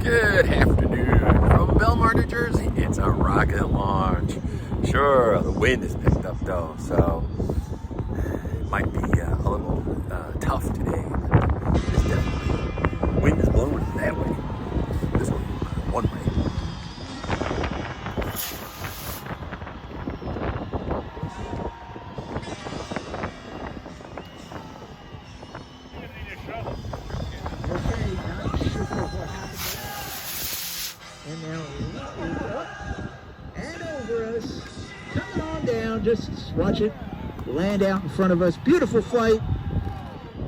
Good afternoon from Belmar, New Jersey. It's a rocket launch. Sure, the wind is picked up though, so it might be a little tough today. It's definitely, wind is blowing that way. This one way. And now it's up and over us, coming on down. Just watch it land out in front of us. Beautiful flight.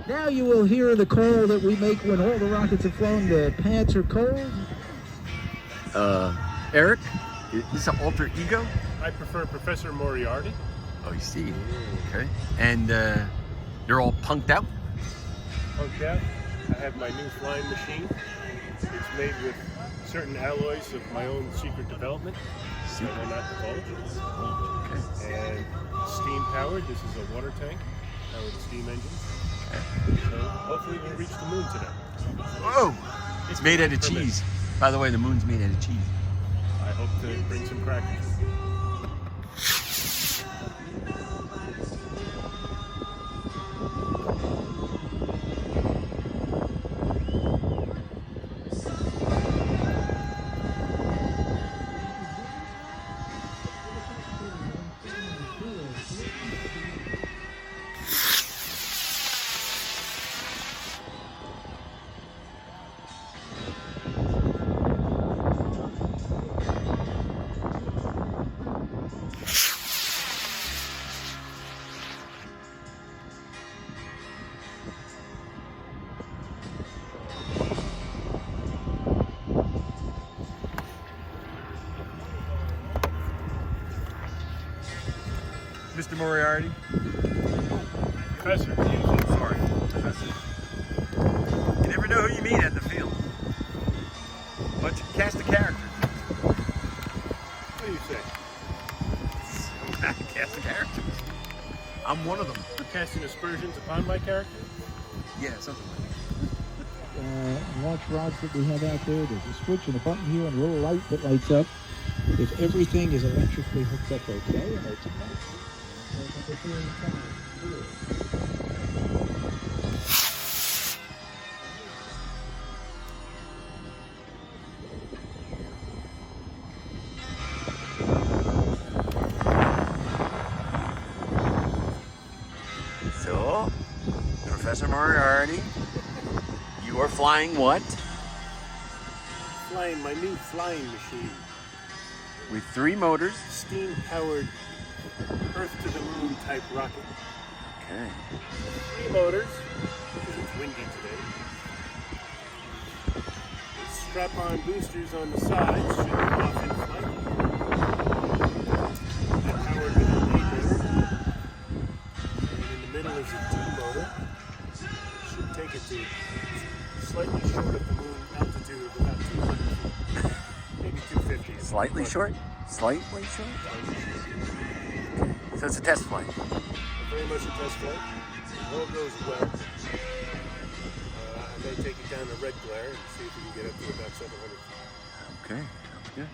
Now you will hear the call that we make when all the rockets have flown. The pants are cold. Eric, is this an alter ego? I prefer Professor Moriarty. Oh, you see. Okay. And you're all punked out? Okay. I have my new flying machine. It's made with certain alloys of my own secret development. So they're not divulged. Okay. And steam powered. This is a water tank powered steam engine. So hopefully we'll reach the moon today. Whoa! It's made out of cheese. By the way, the moon's made out of cheese. I hope to bring some crackers. Mr. Moriarty? Professor. Sorry, Professor. You never know who you meet in the field. Bunch of cast of characters. What do you say? Cast of characters. I'm one of them. Casting aspersions upon my character? Yeah, something like Launch rods that we have out there. There's a switch and a button here and a little light that lights up. If everything is electrically hooked up okay, and it's So, Professor Moriarty, you are flying what? Flying my new flying machine. With 3 motors. Steam powered Earth to the moon type rocket. Okay. 3 motors, because it's windy today. Strap-on boosters on the sides should go off in flight. They're powered with an A motor. And in the middle is a D motor. Should take it to slightly short of the moon altitude of about 200 feet. Maybe 250. Slightly short? Slightly short? So it's a test flight. Very much a test flight. If all goes well, I may take it down to red glare and see if we can get up to about 700 feet. Okay, sounds good.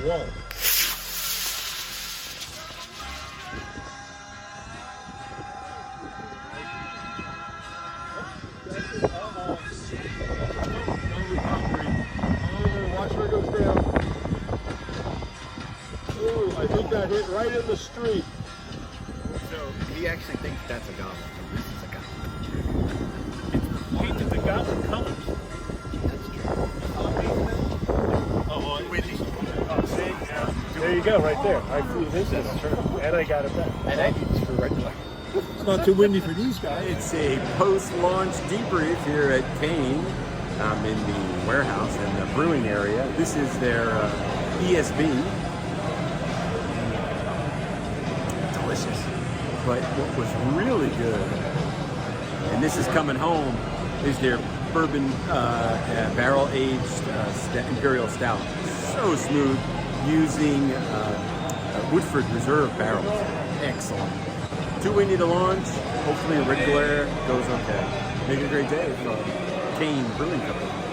One. Watch where it goes down. Ooh, I think that hit right in the street. So he actually thinks that's a goblin. This is a goblin. It's painted the goblin colors. That's true. Oh, windy. Oh, see? There you go, right there. I flew this in a turn, and I got it back. And I need for right there. It's not too windy for these guys. It's a post-launch debrief here at KANE. In the warehouse and the brewing area. This is their ESB. delicious. But what was really good, and this is coming home, is their bourbon barrel-aged Imperial Stout. So smooth, using Woodford Reserve barrels. Excellent. Too windy to launch. Hopefully regular goes okay. Make it a great day from KANE Brewing Company.